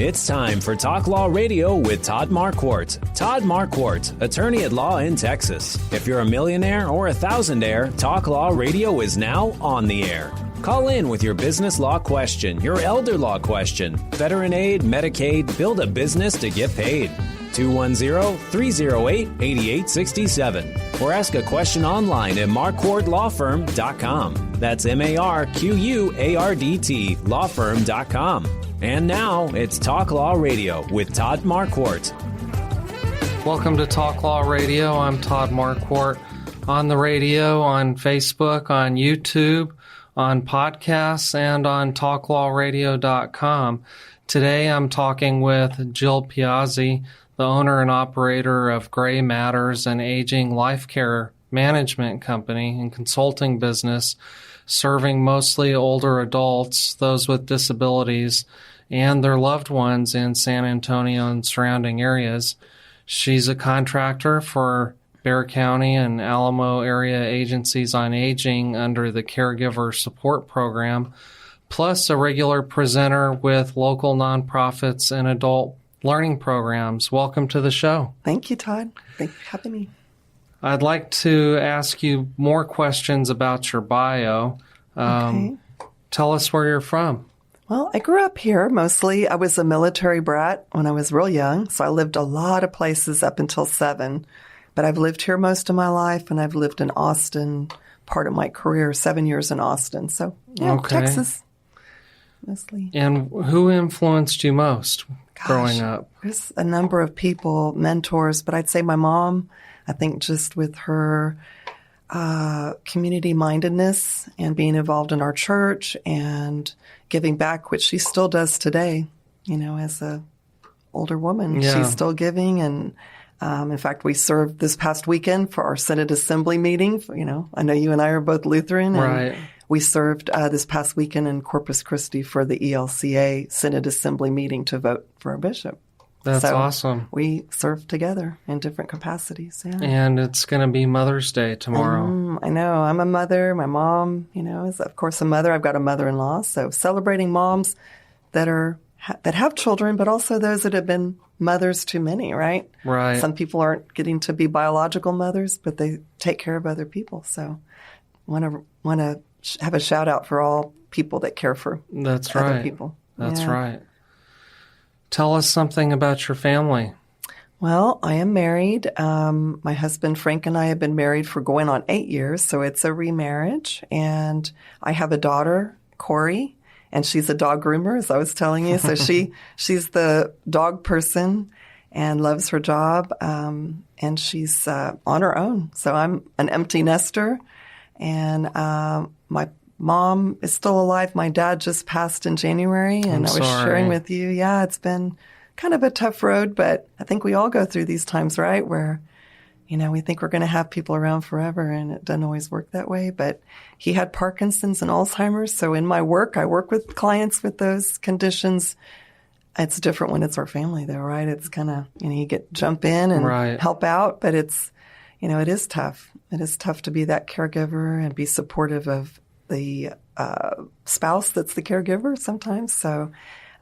It's time for Talk Law Radio with Todd Marquardt. Todd Marquardt, attorney at law in Texas. If you're a millionaire or a thousandaire, Talk Law Radio is now on the air. Call in with your business law question, your elder law question, veteran aid, Medicaid, build a business to get paid. 210-308-8867. Or ask a question online at marquardtlawfirm.com. That's MARQUARDT lawfirm.com. And now it's Talk Law Radio with Todd Marquardt. Welcome to Talk Law Radio. I'm Todd Marquardt, on the radio, on Facebook, on YouTube, on podcasts, and on talklawradio.com. Today I'm talking with Jill Piazzi, the owner and operator of Gray Matters, an aging life care management company and consulting business serving mostly older adults, those with disabilities, and their loved ones in San Antonio and surrounding areas. She's a contractor for Bexar County and Alamo area agencies on aging under the Caregiver Support Program, plus a regular presenter with local nonprofits and adult learning programs. Welcome to the show. Thank you, Todd. Thanks for having me. I'd like to ask you more questions about your bio. Okay. Tell us where you're from. Well, I grew up here mostly. I was a military brat when I was real young, so I lived a lot of places up until 7. But I've lived here most of my life, and I've lived in Austin part of my career, 7 years in Austin. So, yeah, okay. Texas mostly. And who influenced you most growing up? There's a number of people, mentors, but I'd say my mom, I think just with her community mindedness and being involved in our church and giving back, which she still does today, you know, as a older woman. Yeah. She's still giving. And in fact, we served this past weekend for our Synod Assembly meeting. You know, I know you and I are both Lutheran. And right. We served this past weekend in Corpus Christi for the ELCA Synod Assembly meeting to vote for our bishop. That's so awesome. We served together in different capacities. Yeah. And it's going to be Mother's Day tomorrow. I know. I'm a mother. My mom, you know, is of course a mother. I've got a mother-in-law. So celebrating moms that have children, but also those that have been mothers to many, right? Right. Some people aren't getting to be biological mothers, but they take care of other people. So want to have a shout out for all people that care for other people. That's right. Tell us something about your family. Well, I am married. My husband, Frank, and I have been married for going on 8 years, so it's a remarriage. And I have a daughter, Corey, and she's a dog groomer, as I was telling you. So she's the dog person and loves her job, and she's on her own. So I'm an empty nester, and my mom is still alive. My dad just passed in January, and I was sharing with you. Yeah, it's been kind of a tough road, but I think we all go through these times, right, where, you know, we think we're going to have people around forever, and it doesn't always work that way. But he had Parkinson's and Alzheimer's, so in my work, I work with clients with those conditions. It's different when it's our family, though, right? It's kind of, you know, you jump in and help out, but it's, you know, it is tough. It is tough to be that caregiver and be supportive of the spouse that's the caregiver sometimes. So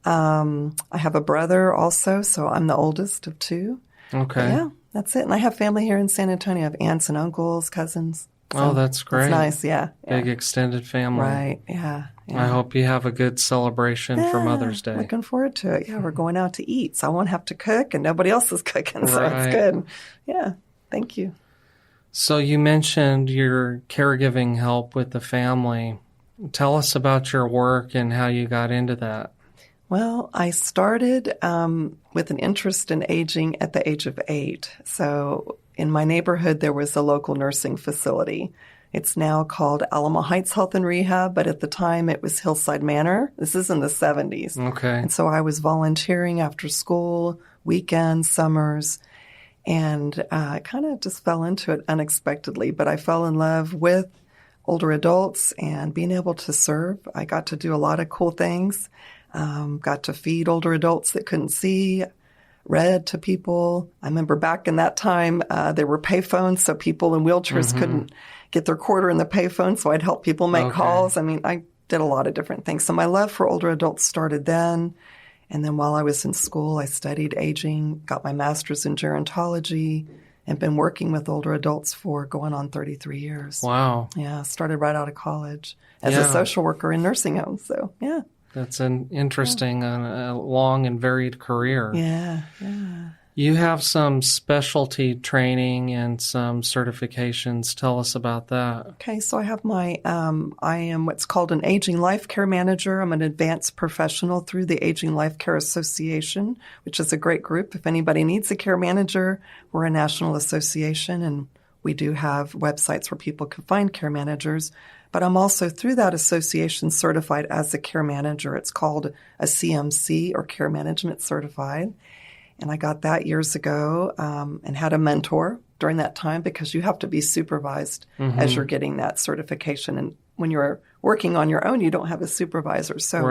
I have a brother also, so I'm the oldest of 2. Okay. But yeah, that's it. And I have family here in San Antonio. I have aunts and uncles, cousins. So that's great. It's nice, yeah. Big extended family. Right, yeah. I hope you have a good celebration for Mother's Day. Looking forward to it. Yeah, we're going out to eat, so I won't have to cook, and nobody else is cooking, so it's good. Yeah, thank you. So you mentioned your caregiving help with the family. Tell us about your work and how you got into that. Well, I started with an interest in aging at the age of 8. So in my neighborhood, there was a local nursing facility. It's now called Alamo Heights Health and Rehab, but at the time it was Hillside Manor. This is in the 70s. Okay. And so I was volunteering after school, weekends, summers, and I kind of just fell into it unexpectedly. But I fell in love with older adults and being able to serve. I got to do a lot of cool things. Got to feed older adults that couldn't see, read to people. I remember back in that time, there were payphones, so people in wheelchairs couldn't get their quarter in the payphone, so I'd help people make calls. I mean, I did a lot of different things. So my love for older adults started then. And then while I was in school, I studied aging, got my master's in gerontology, and been working with older adults for going on 33 years. Wow. Yeah, started right out of college as a social worker in nursing homes. So, yeah. That's an interesting and a long and varied career. Yeah. You have some specialty training and some certifications. Tell us about that. Okay, so I have I am what's called an Aging Life Care Manager. I'm an advanced professional through the Aging Life Care Association, which is a great group. If anybody needs a care manager, we're a national association, and we do have websites where people can find care managers. But I'm also, through that association, certified as a care manager. It's called a CMC, or Care Management Certified. And I got that years ago and had a mentor during that time, because you have to be supervised as you're getting that certification. And when you're working on your own, you don't have a supervisor. So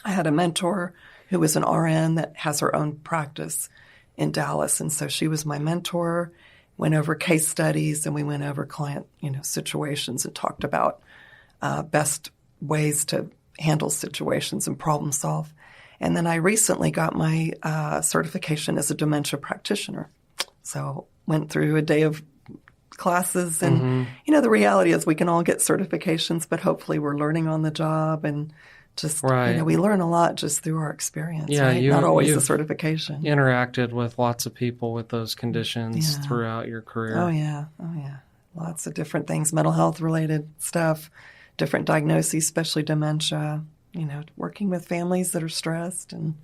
I had a mentor who was an RN that has her own practice in Dallas. And so she was my mentor, went over case studies, and we went over client, situations and talked about best ways to handle situations and problem solve. And then I recently got my certification as a dementia practitioner. So went through a day of classes, and, the reality is we can all get certifications, but hopefully we're learning on the job, and just, we learn a lot just through our experience, right? Not always the certification. Interacted with lots of people with those conditions throughout your career. Oh, yeah. Lots of different things, mental health related stuff, different diagnoses, especially dementia. Working with families that are stressed, and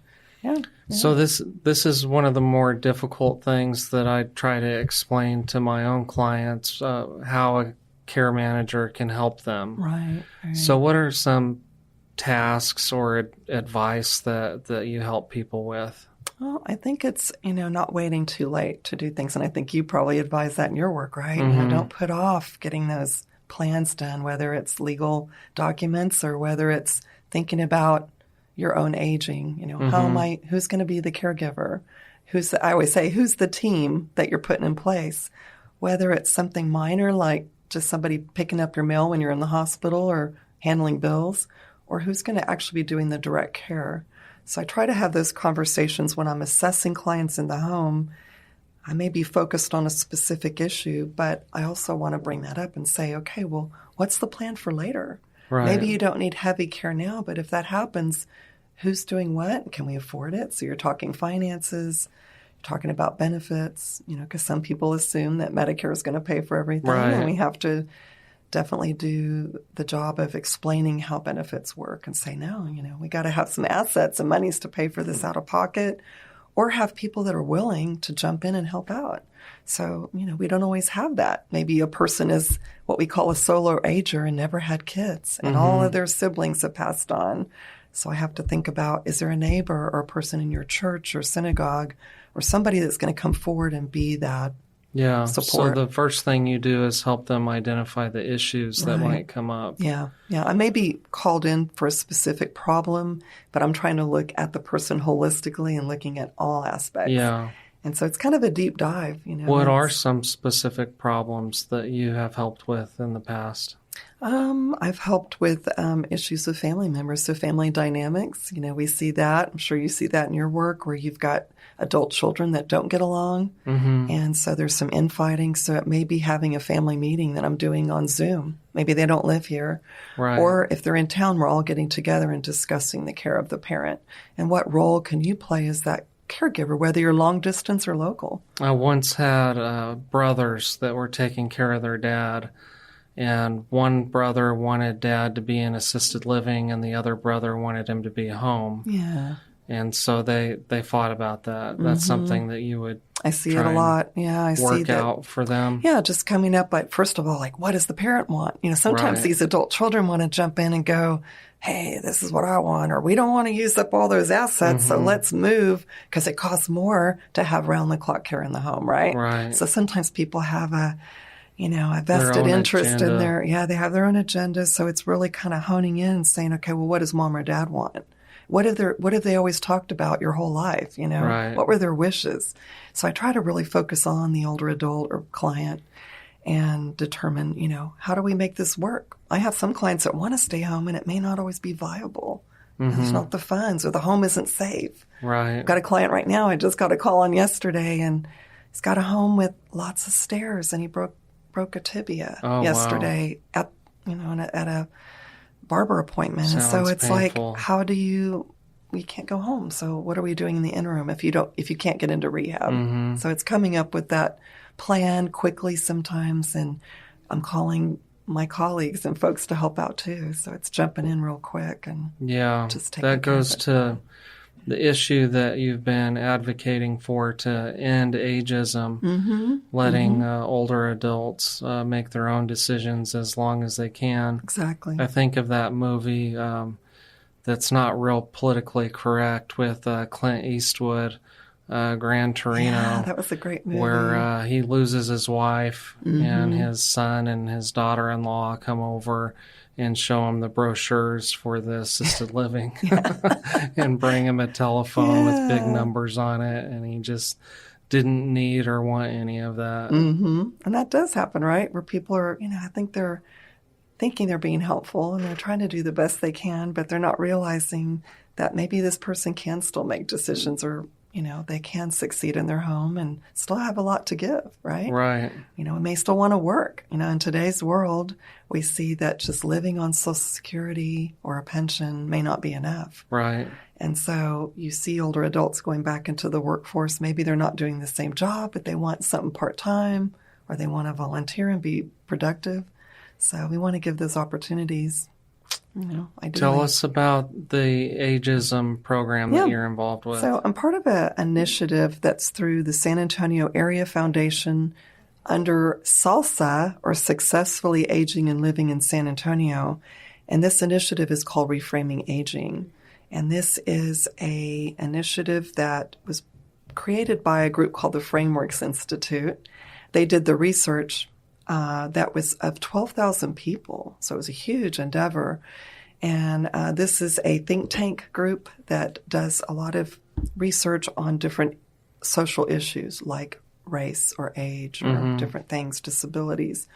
So this is one of the more difficult things that I try to explain to my own clients, how a care manager can help them. Right. So what are some tasks or advice that you help people with? Well, I think it's, not waiting too late to do things. And I think you probably advise that in your work, right? Don't put off getting those plans done, whether it's legal documents or whether it's thinking about your own aging. Who's going to be the caregiver? I always say, who's the team that you're putting in place? Whether it's something minor, like just somebody picking up your mail when you're in the hospital or handling bills, or who's going to actually be doing the direct care. So I try to have those conversations when I'm assessing clients in the home. I may be focused on a specific issue, but I also want to bring that up and say, okay, well, what's the plan for later? Right. Maybe you don't need heavy care now, but if that happens, who's doing what? Can we afford it? So you're talking finances, you're talking about benefits, because some people assume that Medicare is going to pay for everything. Right. And we have to definitely do the job of explaining how benefits work and say, no, we got to have some assets and monies to pay for this out of pocket, or have people that are willing to jump in and help out. So, we don't always have that. Maybe a person is what we call a solo ager and never had kids, and all of their siblings have passed on. So I have to think about, is there a neighbor or a person in your church or synagogue or somebody that's going to come forward and be that support? So the first thing you do is help them identify the issues that might come up. Yeah. I may be called in for a specific problem, but I'm trying to look at the person holistically and looking at all aspects. Yeah. And so it's kind of a deep dive. What are some specific problems that you have helped with in the past? I've helped with issues with family members, so family dynamics. We see that. I'm sure you see that in your work, where you've got adult children that don't get along. And so there's some infighting. So it may be having a family meeting that I'm doing on Zoom. Maybe they don't live here. Right. Or if they're in town, we're all getting together and discussing the care of the parent. And what role can you play as that caregiver, whether you're long distance or local? I once had brothers that were taking care of their dad, and one brother wanted dad to be in assisted living and the other brother wanted him to be home. Yeah. And so they fought about that. That's something that you would I see it a lot. Yeah, I see that. Work out for them. Yeah, just coming up, like, first of all, like, what does the parent want? Sometimes these adult children want to jump in and go, hey, this is what I want, or we don't want to use up all those assets, so let's move, because it costs more to have round-the-clock care in the home, right? Right. So sometimes people have a vested interest in they have their own agenda, so it's really kind of honing in and saying, okay, well, what does mom or dad want? What have they always talked about your whole life? Right. What were their wishes? So I try to really focus on the older adult or client and determine, how do we make this work? I have some clients that want to stay home and it may not always be viable. There's not the funds, or the home isn't safe. Right. I've got a client right now I just got a call on yesterday, and he's got a home with lots of stairs, and he broke a tibia yesterday at a barber appointment. Sounds and so it's painful. like, how do you can't go home. So what are we doing in the interim if you can't get into rehab? So it's coming up with that plan quickly sometimes, and I'm calling my colleagues and folks to help out too. So it's jumping in real quick and just taking that care goes of it. to the issue that you've been advocating for, to end ageism, letting older adults make their own decisions as long as they can. Exactly. I think of that movie that's not real politically correct with Clint Eastwood, Gran Torino. Yeah, that was a great movie. Where he loses his wife and his son and his daughter-in-law come over and show him the brochures for the assisted living and bring him a telephone with big numbers on it. And he just didn't need or want any of that. And that does happen, right? Where people are, I think they're thinking they're being helpful and they're trying to do the best they can, but they're not realizing that maybe this person can still make decisions, or they can succeed in their home and still have a lot to give, right? Right. And may still want to work. In today's world, we see that just living on Social Security or a pension may not be enough. Right. And so you see older adults going back into the workforce. Maybe they're not doing the same job, but they want something part-time, or they want to volunteer and be productive. So we want to give those opportunities. Ideally. Tell us about the Ageism program that you're involved with. So I'm part of an initiative that's through the San Antonio Area Foundation under SALSA, or Successfully Aging and Living in San Antonio. And this initiative is called Reframing Aging. And this is an initiative that was created by a group called the Frameworks Institute. They did the research that was of 12,000 people. So it was a huge endeavor. And this is a think tank group that does a lot of research on different social issues like race or age or different things, disabilities.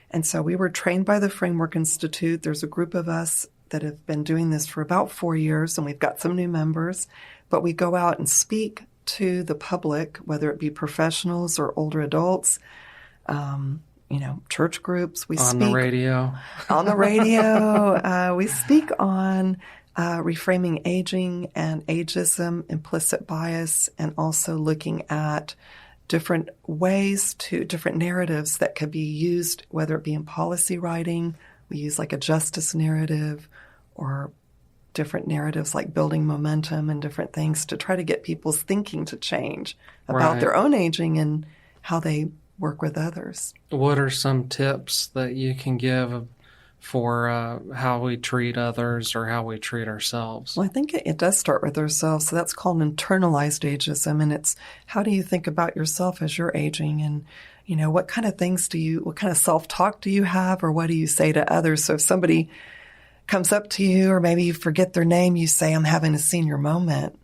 And so we were trained by the Framework Institute. There's a group of us that have been doing this for about 4 years, and we've got some new members. But we go out and speak to the public, whether it be professionals or older adults, church groups. We speak on the radio. On the radio. We speak on reframing aging and ageism, implicit bias, and also looking at different different narratives that could be used, whether it be in policy writing. We use like a justice narrative, or different narratives like building momentum and different things to try to get people's thinking to change about their own aging and how they work with others. What are some tips that you can give for how we treat others or how we treat ourselves? Well, I think it does start with ourselves. So that's called internalized ageism. And it's, how do you think about yourself as you're aging? And, what kind of what kind of self-talk do you have, or what do you say to others? So if somebody comes up to you, or maybe you forget their name, you say, I'm having a senior moment.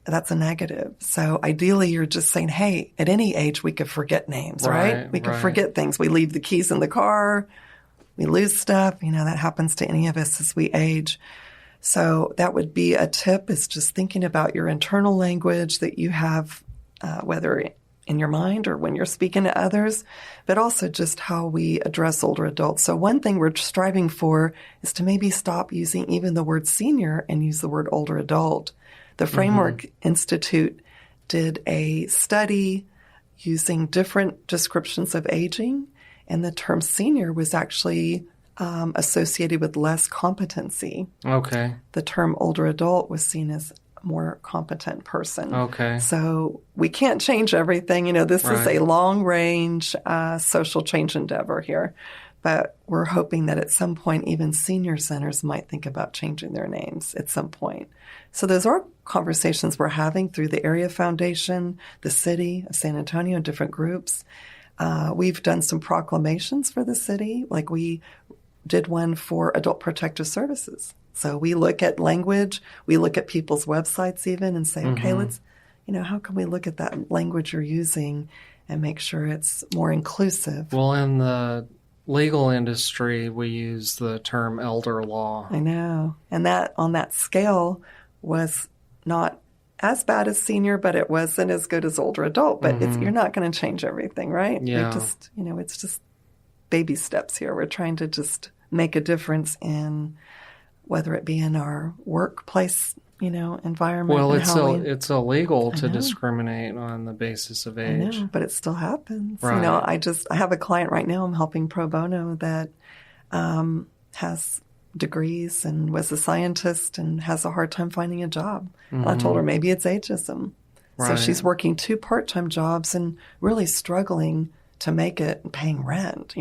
That's a negative. So ideally, you're just saying, hey, at any age, we could forget names, right? We could forget things. We leave the keys in the car. We lose stuff. That happens to any of us as we age. So that would be a tip, is just thinking about your internal language that you have, whether in your mind or when you're speaking to others, but also just how we address older adults. So one thing we're striving for is to maybe stop using even the word senior and use the word older adult. The Framework Institute did a study using different descriptions of aging, and the term senior was actually associated with less competency. Okay. The term older adult was seen as a more competent person. Okay. So we can't change everything. This is a long-range social change endeavor here. But we're hoping that at some point, even senior centers might think about changing their names at some point. So those are conversations we're having through the Area Foundation, the city of San Antonio, different groups. We've done some proclamations for the city, like we did one for Adult Protective Services. So we look at language, we look at people's websites even, and say, okay, let's, how can we look at that language you're using and make sure it's more inclusive? Well, in the legal industry, we use the term elder law. I know. And that on that scale was not as bad as senior, but it wasn't as good as older adult. But you're not going to change everything, right? Yeah. We just, it's just baby steps here. We're trying to just make a difference in whether it be in our workplace, environment. Well, and it's illegal to discriminate on the basis of age. I know, but it still happens. Right. I have a client right now I'm helping pro bono that has degrees and was a scientist and has a hard time finding a job. And I told her maybe it's ageism. Right. So she's working 2 part-time jobs and really struggling to make it and paying rent,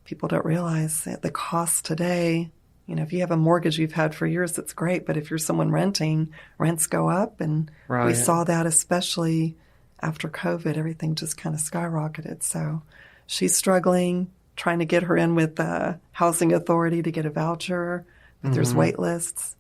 People don't realize that the cost today, if you have a mortgage you've had for years, it's great. But if you're someone renting, rents go up. And Right. we saw that especially after COVID, everything just kind of skyrocketed. So she's struggling, trying to get her in with the housing authority to get a voucher, but there's wait lists.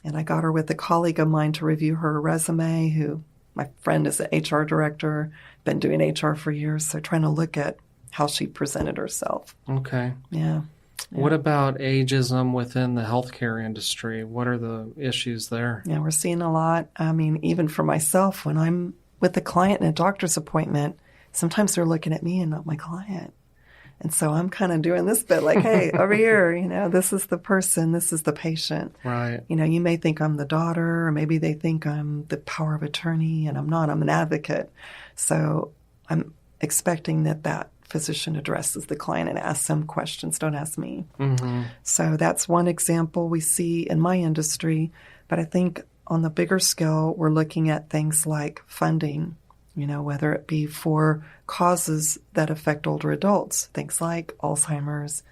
And I got her with a colleague of mine to review her resume, who my friend is an HR director, been doing HR for years. So trying to look at how she presented herself. Okay. Yeah. What about ageism within the healthcare industry? What are the issues there? Yeah, we're seeing a lot. I mean, even for myself, when I'm with a client in a doctor's appointment, sometimes they're looking at me and not my client. And so I'm kind of doing this bit like, hey, over here, this is the person, this is the patient. Right. You may think I'm the daughter, or maybe they think I'm the power of attorney, and I'm not. I'm an advocate. So I'm expecting that physician addresses the client and asks them questions. Don't ask me. So that's one example we see in my industry. But I think on the bigger scale, we're looking at things like funding, whether it be for causes that affect older adults, things like Alzheimer's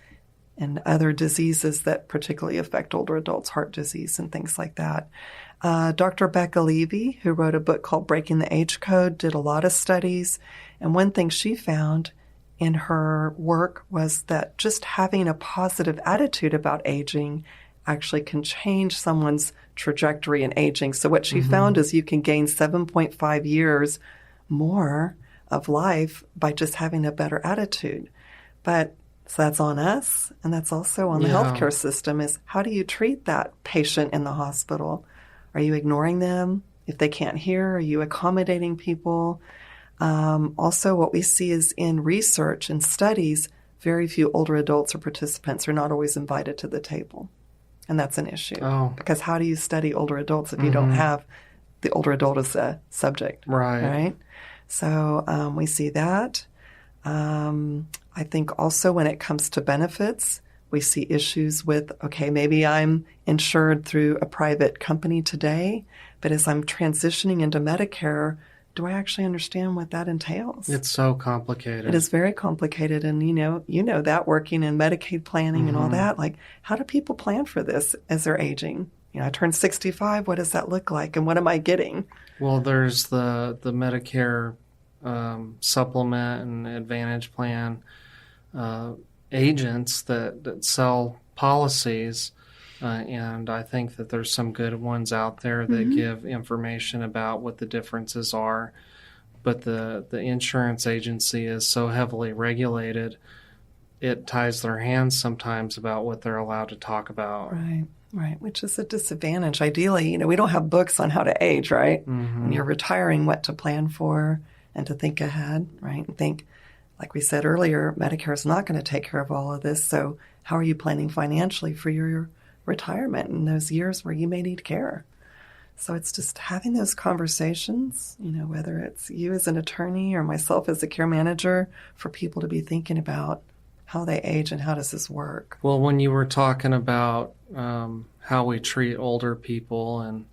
and other diseases that particularly affect older adults, heart disease and things like that. Dr. Becca Levy, who wrote a book called Breaking the Age Code, did a lot of studies. And one thing she found in her work was that just having a positive attitude about aging actually can change someone's trajectory in aging. So what she found is you can gain 7.5 years more of life by just having a better attitude. But so that's on us, and that's also on the healthcare system, is how do you treat that patient in the hospital? Are you ignoring them if they can't hear? Are you accommodating people? Also, what we see is in research and studies, very few older adults or participants are not always invited to the table. And that's an issue. Because how do you study older adults if you don't have the older adult as a subject? Right? So we see that. I think also when it comes to benefits, we see issues with, okay, maybe I'm insured through a private company today, but as I'm transitioning into Medicare, do I actually understand what that entails? It's so complicated. It is very complicated. And, you know that working in Medicaid planning and all that, like, how do people plan for this as they're aging? I turned 65. What does that look like? And what am I getting? Well, there's the Medicare supplement and Advantage plan agents that sell policies. And I think that there's some good ones out there that give information about what the differences are. But the insurance agency is so heavily regulated, it ties their hands sometimes about what they're allowed to talk about. Right, which is a disadvantage. Ideally, we don't have books on how to age, right? When you're retiring, what to plan for and to think ahead, right? And think, like we said earlier, Medicare is not going to take care of all of this. So how are you planning financially for your retirement in those years where you may need care? So it's just having those conversations, whether it's you as an attorney or myself as a care manager, for people to be thinking about how they age and how does this work. Well, when you were talking about how we treat older people, and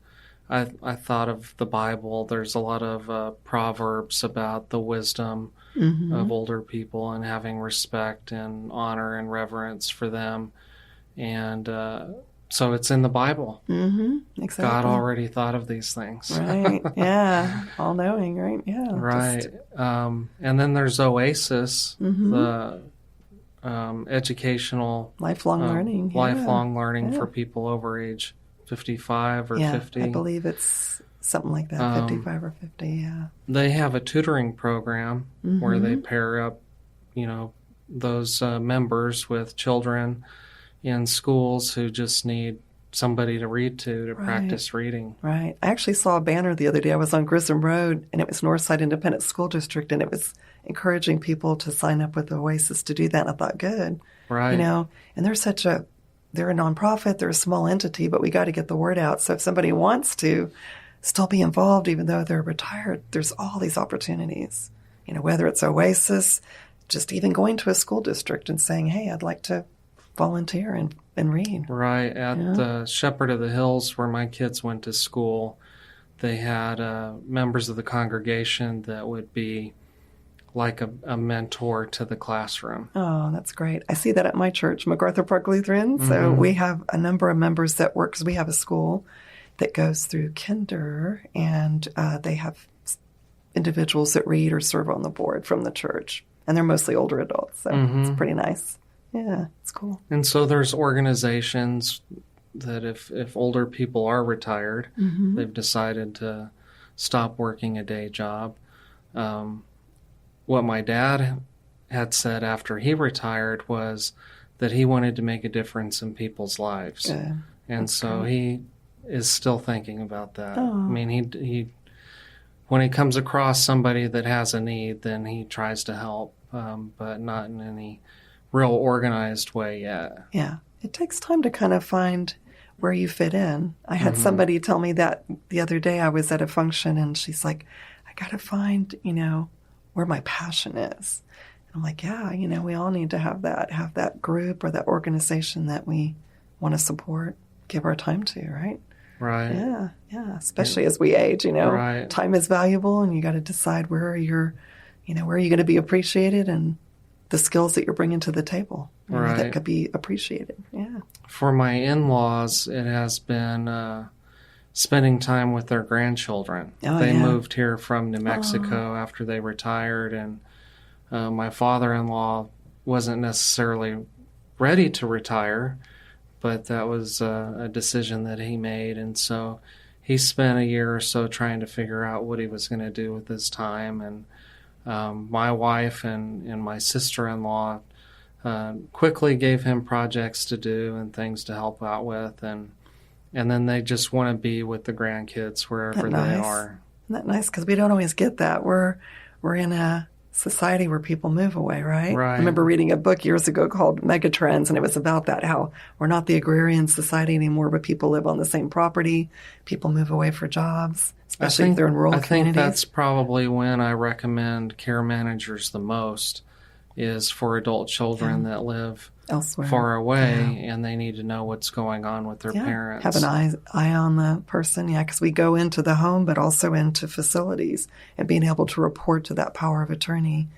I thought of the Bible, there's a lot of proverbs about the wisdom of older people and having respect and honor and reverence for them. And so it's in the Bible. Exactly. God already thought of these things. Right. Yeah. All knowing, right? Yeah. Right. And then there's Oasis, the educational lifelong learning. Lifelong learning for people over age 55 or 50. I believe it's something like that, 55 or 50, They have a tutoring program where they pair up, those members with children in schools who just need somebody to read to practice reading. Right. I actually saw a banner the other day. I was on Grissom Road, and it was Northside Independent School District, and it was encouraging people to sign up with Oasis to do that. And I thought, good. Right. You know, and they're a nonprofit, they're a small entity, but we got to get the word out. So if somebody wants to still be involved, even though they're retired, there's all these opportunities. You know, whether it's Oasis, just even going to a school district and saying, hey, I'd like to volunteer and read. Right. At the Shepherd of the Hills, where my kids went to school, they had members of the congregation that would be like a mentor to the classroom. Oh, that's great. I see that at my church, MacArthur Park Lutheran. So we have a number of members that work, because we have a school that goes through kinder, and they have individuals that read or serve on the board from the church. And they're mostly older adults, so it's pretty nice. Yeah, it's cool. And so there's organizations that if older people are retired, they've decided to stop working a day job. What my dad had said after he retired was that he wanted to make a difference in people's lives. Yeah, and so great. He is still thinking about that. Oh. I mean, he when he comes across somebody that has a need, then he tries to help, but not in any real organized way yet. Yeah. It takes time to kind of find where you fit in. I had somebody tell me that the other day. I was at a function, and she's like, I got to find, where my passion is. And I'm like, yeah, we all need to have that group or that organization that we want to support, give our time to, right? Right. Yeah. Especially as we age, Right. Time is valuable, and you got to decide where you're going to be appreciated, and the skills that you're bringing to the table that could be appreciated. Yeah. For my in-laws, it has been spending time with their grandchildren. They moved here from New Mexico after they retired, and my father-in-law wasn't necessarily ready to retire, but that was a decision that he made, and so he spent a year or so trying to figure out what he was going to do with his time. And my wife and my sister-in-law quickly gave him projects to do and things to help out with, and then they just want to be with the grandkids wherever they are. Isn't that nice? Because we don't always get that. We're in a society where people move away, right? Right. I remember reading a book years ago called Megatrends, and it was about that, how we're not the agrarian society anymore, but people live on the same property. People move away for jobs, especially if they're in rural communities. I think that's probably when I recommend care managers the most, is for adult children that live elsewhere, far away, and they need to know what's going on with their parents. Have an eye on the person, because we go into the home, but also into facilities, and being able to report to that power of attorney.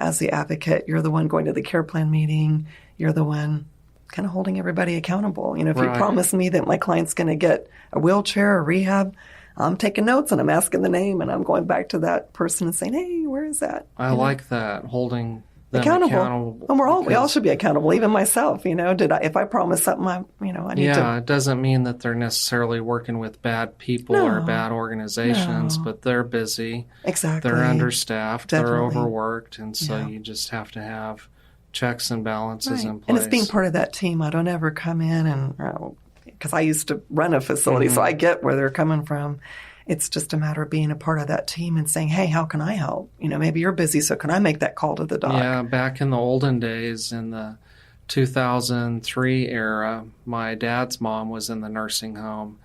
As the advocate, you're the one going to the care plan meeting. You're the one kind of holding everybody accountable. If you promise me that my client's going to get a wheelchair or rehab, I'm taking notes, and I'm asking the name, and I'm going back to that person and saying, hey, where is that? I like that, holding them accountable. And we all should be accountable, even myself. If I promise something, I need to. Yeah, it doesn't mean that they're necessarily working with bad people or bad organizations, but they're busy. Exactly. They're understaffed. Definitely. They're overworked, and so you just have to have checks and balances in place. And it's being part of that team. I don't ever come in and, because I used to run a facility, so I get where they're coming from. It's just a matter of being a part of that team and saying, hey, how can I help? Maybe you're busy, so can I make that call to the doc? Yeah, back in the olden days, in the 2003 era, my dad's mom was in the nursing home,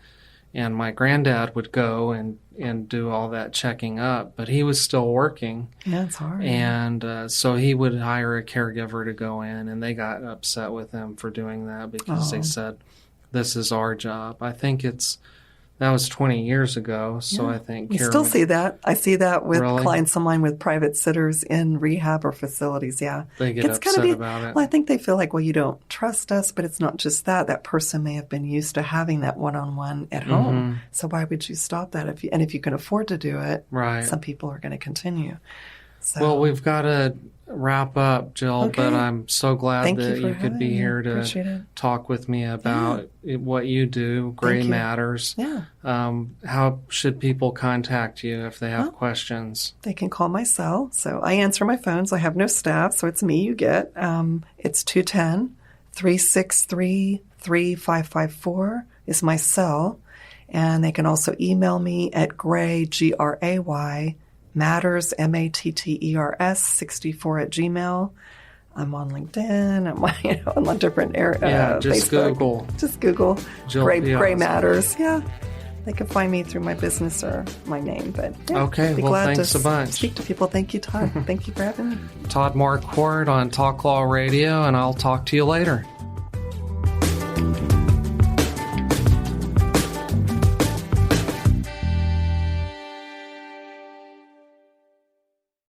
and my granddad would go and do all that checking up, but he was still working. Yeah, it's hard. And so he would hire a caregiver to go in, and they got upset with him for doing that because they said, this is our job. I think that was 20 years ago, so I think... You still see that. I see that with clients of mine with private sitters in rehab or facilities, They get upset about it. Well, I think they feel like, well, you don't trust us, but it's not just that. That person may have been used to having that one-on-one at home, so why would you stop that? If you can afford to do it, some people are going to continue. So, Well, we've got to wrap up, Jill, Okay. but I'm so glad Thank that you for you could having be me. here Appreciate to it. talk with me about what you do, Gray you. Matters. Yeah. How should people contact you if they have Well, questions? They can call my cell. So I answer my phones. I have no staff, so it's me you get. It's 210-363-3554 is my cell. And they can also email me at gray, Gray, matters, MATTERS, 64 at Gmail. I'm on LinkedIn. I'm on different areas. Just Facebook. Google. Just Google Jill Gray Piazzi. Matters. Yeah. They can find me through my business or my name. But yeah, Okay, be well, glad thanks to a bunch. speak to people. Thank you, Todd. Thank you for having me. Todd Marquardt on Talk Law Radio, and I'll talk to you later.